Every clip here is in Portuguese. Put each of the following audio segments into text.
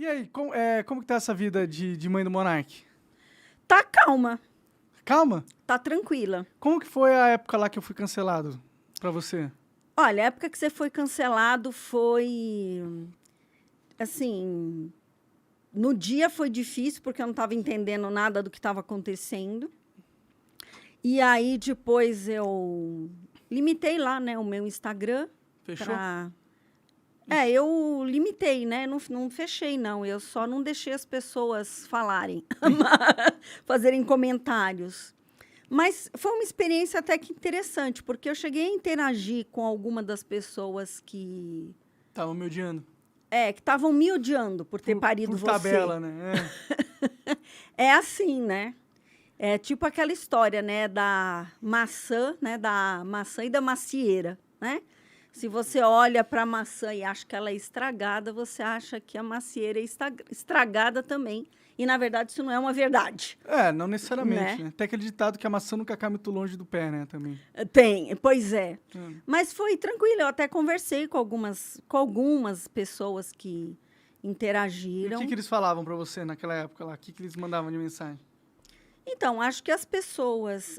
E aí, como que tá essa vida de mãe do Monark? Tá calma, Calma? tá tranquila. Como que foi a época lá que eu fui cancelado pra você? Olha, a época que você foi cancelado foi, assim, no dia foi difícil, porque eu não estava entendendo nada do que estava acontecendo. E aí, depois, eu limitei lá, né, o meu Instagram. Fechou? Eu limitei, né? Não fechei, não. Eu só não deixei as pessoas falarem, fazerem comentários. Mas foi uma experiência até que interessante, porque eu cheguei a interagir com alguma das pessoas que Tava me odiando. que estavam me odiando por ter parido por você. tabela, né? É assim, né? É tipo aquela história, né, da maçã, né, da maçã e da macieira, né? Se você olha para a maçã e acha que ela é estragada, você acha que a macieira é estragada também. E, na verdade, isso não é uma verdade. Não necessariamente, Né? né? Tem aquele ditado que a maçã nunca cai muito longe do pé, né, também. Tem, pois é. Mas Mas foi tranquilo, eu até conversei com algumas pessoas que e interagiram. o que eles falavam pra você naquela época lá? O que eles mandavam de mensagem? Então, acho que as pessoas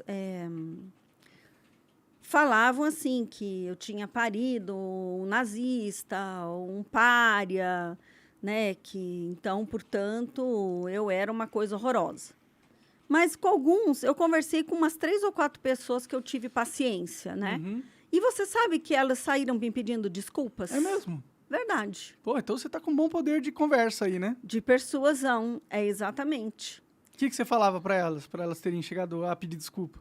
falavam assim que eu tinha parido um nazista, um pária, né? Que então, portanto, eu era uma coisa horrorosa. Mas com alguns, eu conversei com umas 3 ou 4 pessoas que eu tive paciência, né? Uhum. E você sabe que elas saíram me pedindo desculpas? É mesmo? Verdade. Pô, então você tá com um bom poder de conversa aí, né? De persuasão, é exatamente. O que você falava pra elas terem chegado a pedir desculpa?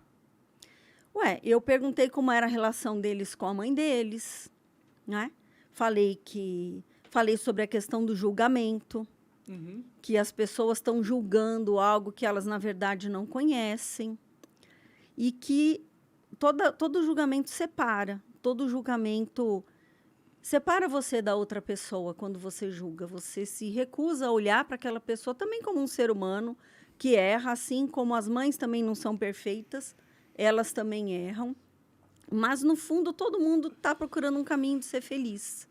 Ué, eu perguntei como era a relação deles com a mãe deles, né? Falei sobre a questão do julgamento, Uhum. que as pessoas estão julgando algo que elas, na verdade, não conhecem. E que todo julgamento separa. Todo julgamento separa você da outra pessoa quando você julga. Você se recusa a olhar para aquela pessoa também como um ser humano que erra, assim como as mães também não são perfeitas, elas também erram. Mas, no fundo, todo mundo está procurando um caminho de ser feliz.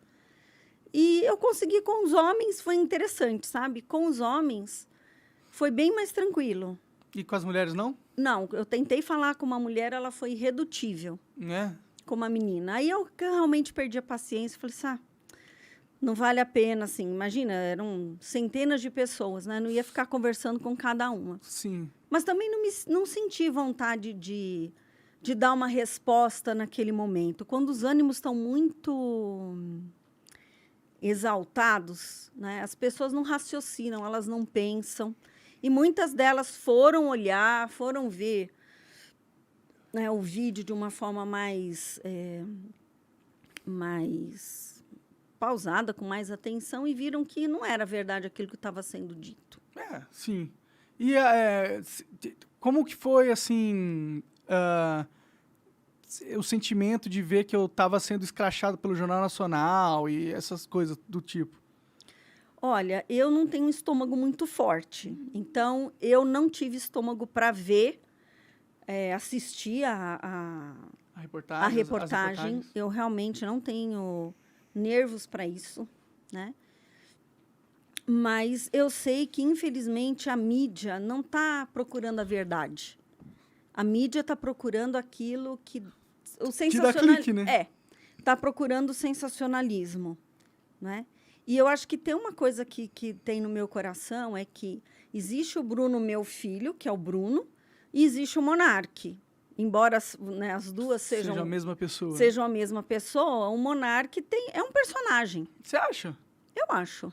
E eu consegui com os homens, foi interessante, sabe? Com os homens, foi bem mais tranquilo. E com as mulheres não? Não, eu tentei falar com uma mulher, ela foi irredutível, Né? com uma menina. Aí eu realmente perdi a paciência, falei assim, não vale a pena, assim. Imagina, eram centenas de pessoas, né? Não ia ficar conversando com cada uma. Sim. Mas também não senti vontade de dar uma resposta naquele momento. Quando os ânimos estão muito exaltados, né? As pessoas não raciocinam, elas não pensam. E muitas delas foram olhar, foram ver, né, o vídeo de uma forma mais pausada, com mais atenção, e viram que não era verdade aquilo que estava sendo dito. Sim. E como que foi, assim, o sentimento de ver que eu estava sendo escrachado pelo Jornal Nacional e essas coisas do tipo? Olha, eu não tenho um estômago muito forte, então eu não tive estômago para ver, assistir a reportagem? a As reportagem. reportagens? Eu realmente não tenho nervos para isso, né? Mas eu sei que, infelizmente, a mídia não está procurando a verdade. A mídia está procurando aquilo que... O dá sensacionalismo. clique, né? Está procurando o sensacionalismo, né? E eu acho que tem uma coisa que tem no meu coração, é que existe o Bruno, meu filho, que é o Bruno, e existe o Monark. Embora, né, as duas sejam a mesma pessoa. sejam a mesma pessoa, o Monark é um personagem, Você acha? eu acho.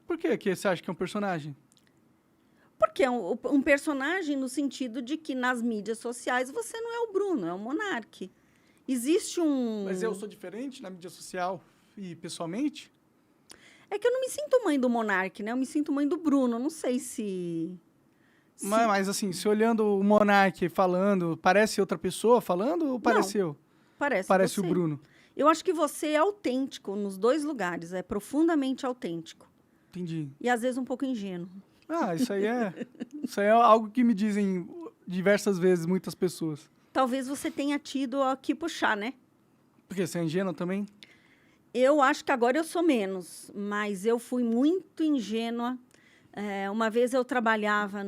Por que você acha que é um personagem? Porque é um personagem no sentido de que nas mídias sociais você não é o Bruno, é o Monark. Existe um... Mas eu sou diferente na mídia social e pessoalmente? É que eu não me sinto mãe do Monark, né? Eu me sinto mãe do Bruno. Não sei se... Mas assim, se olhando o Monark falando, parece outra pessoa falando ou parece eu? Parece o você. Bruno. Eu acho que você é autêntico nos dois lugares. É profundamente autêntico. Entendi. E, às vezes, um pouco ingênuo. Isso aí é algo que me dizem diversas vezes muitas pessoas. Talvez você tenha tido que puxar, né? Porque você é ingênuo também? Eu acho que agora eu sou menos, mas eu fui muito ingênua. Uma vez eu trabalhava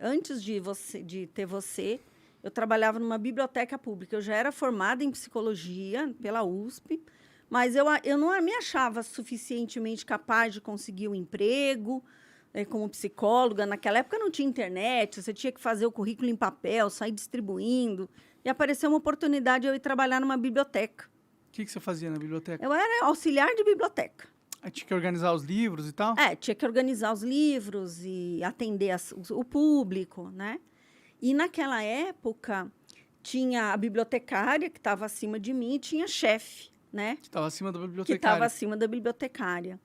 antes de ter você, eu trabalhava numa biblioteca pública. Eu já era formada em psicologia pela USP, mas eu não me achava suficientemente capaz de conseguir um emprego como psicóloga. Naquela época não tinha internet, você tinha que fazer o currículo em papel, sair distribuindo. E apareceu uma oportunidade de eu ir trabalhar numa biblioteca. O que você fazia na biblioteca? Eu era auxiliar de biblioteca. Aí tinha que organizar os livros e tal? Tinha que organizar os livros e atender o público, né? E naquela época tinha a bibliotecária que estava acima de mim e tinha chefe, né? Que estava acima da Que bibliotecária. estava acima da bibliotecária.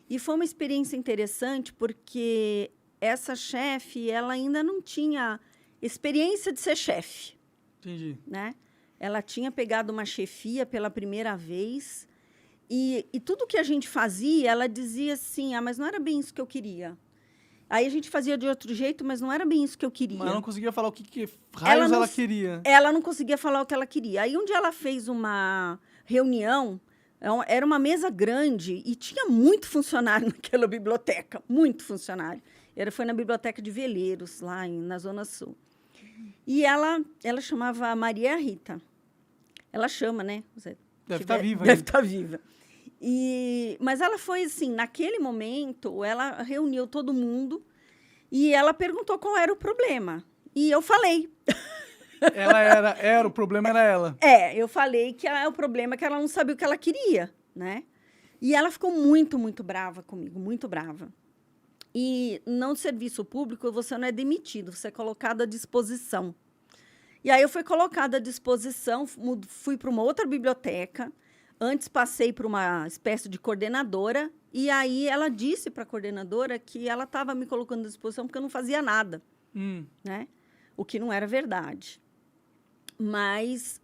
E foi uma experiência interessante porque essa chefe, ela ainda não tinha experiência de ser chefe. Entendi. Né? Ela tinha pegado uma chefia pela primeira vez e tudo que a gente fazia, ela dizia assim, mas não era bem isso que eu queria. Aí a gente fazia de outro jeito, mas não era bem isso que eu queria. Mas ela não conseguia falar o que raios ela queria. Ela não conseguia falar o que ela queria. Aí um dia ela fez uma reunião, era uma mesa grande e tinha muito funcionário naquela biblioteca, muito funcionário. Foi na biblioteca de Veleiros, lá na Zona Sul. E ela chamava Maria Rita. Ela chama, né? Deve estar viva. Deve estar viva. Mas ela foi assim, naquele momento, ela reuniu todo mundo e ela perguntou qual era o problema. E eu falei. O problema era ela. Eu falei que o problema é que ela não sabia o que ela queria, né? E ela ficou muito, muito brava comigo, muito brava. E no serviço público, você não é demitido, você é colocado à disposição. E aí eu fui colocada à disposição, fui para uma outra biblioteca, antes passei por uma espécie de coordenadora, e aí ela disse para a coordenadora que ela estava me colocando à disposição porque eu não fazia nada, né? O que não era verdade. Mas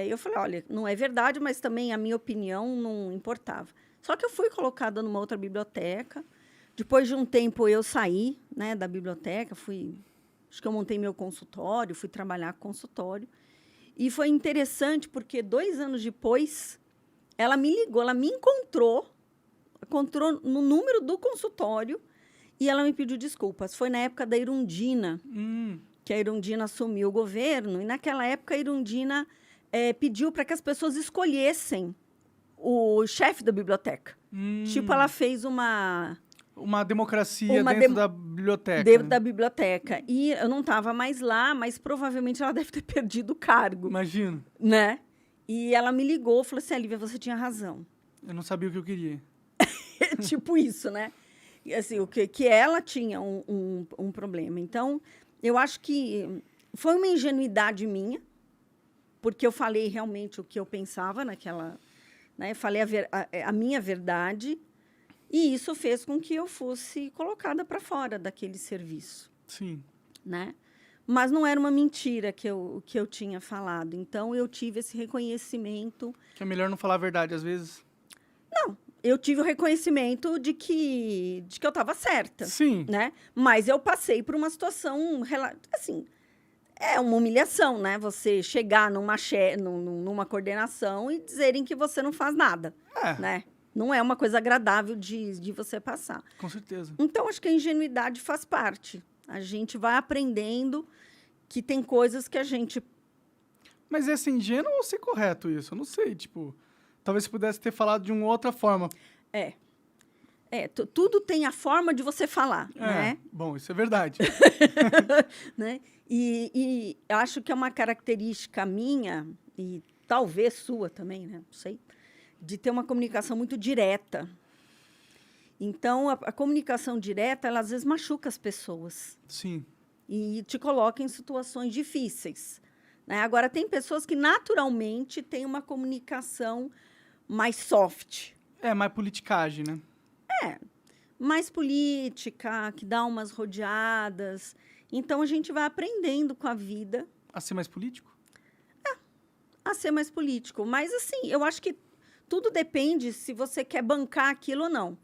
eu falei, olha, não é verdade, mas também a minha opinião não importava. Só que eu fui colocada numa outra biblioteca. Depois de um tempo, eu saí, né, da biblioteca, acho que eu montei meu consultório, fui trabalhar com consultório. E foi interessante, porque 2 anos depois, ela me ligou, ela me encontrou no número do consultório e ela me pediu desculpas. Foi na época da Irundina, que a Irundina assumiu o governo, e naquela época a Irundina pediu para que as pessoas escolhessem o chefe da biblioteca. Tipo, ela fez uma democracia dentro da biblioteca. Dentro da biblioteca. E eu não estava mais lá, mas provavelmente ela deve ter perdido o cargo. Imagino. Né? E ela me ligou e falou assim, Lívia, você tinha razão. Eu não sabia o que eu queria. Tipo isso, né? E, assim, que ela tinha um problema. Então, eu acho que foi uma ingenuidade minha, porque eu falei realmente o que eu pensava naquela... Né? Falei a minha verdade, e isso fez com que eu fosse colocada para fora daquele serviço. Sim. Né? Mas não era uma mentira que eu tinha falado. Então, eu tive esse reconhecimento... Que é melhor não falar a verdade, às vezes. Não, eu tive o reconhecimento de que eu estava certa. Sim. Né? Mas eu passei por uma situação... Assim, é uma humilhação, né? Você chegar numa coordenação e dizerem que você não faz nada. Né? Não é uma coisa agradável de você passar. Com certeza. Então, acho que a ingenuidade faz parte. A gente vai aprendendo que tem coisas que a gente... Mas é ser ingênuo ou ser correto isso? Eu não sei, tipo... Talvez você pudesse ter falado de uma outra forma. Tudo tem a forma de você falar, né? Bom, isso é verdade. Né? E acho que é uma característica minha, e talvez sua também, né? Não sei, de ter uma comunicação muito direta. Então, a comunicação direta, ela às vezes machuca as pessoas. Sim. E te coloca em situações difíceis. Né? Agora, tem pessoas que naturalmente têm uma comunicação mais soft. Mais politicagem, né? Mais política, que dá umas rodeadas. Então, a gente vai aprendendo com a vida. A ser mais político? A ser mais político. Mas, assim, eu acho que tudo depende se você quer bancar aquilo ou não.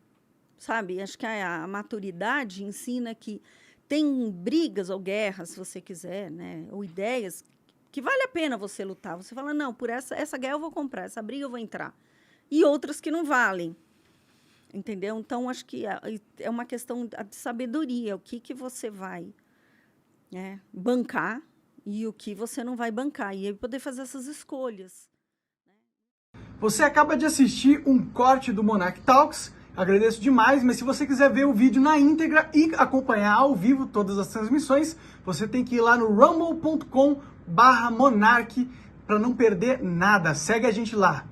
Sabe? Acho que a maturidade ensina que tem brigas ou guerras, se você quiser, né? Ou ideias que vale a pena você lutar. Você fala, não, por essa guerra eu vou comprar, essa briga eu vou entrar. e outras que não valem. Entendeu? Então, acho que é uma questão de sabedoria. O que você vai bancar e o que você não vai bancar. E aí poder fazer essas escolhas. Você acaba de assistir um corte do Monarch Talks. Agradeço demais, mas se você quiser ver o vídeo na íntegra e acompanhar ao vivo todas as transmissões, você tem que ir lá no rumble.com/monarch para não perder nada. Segue a gente lá.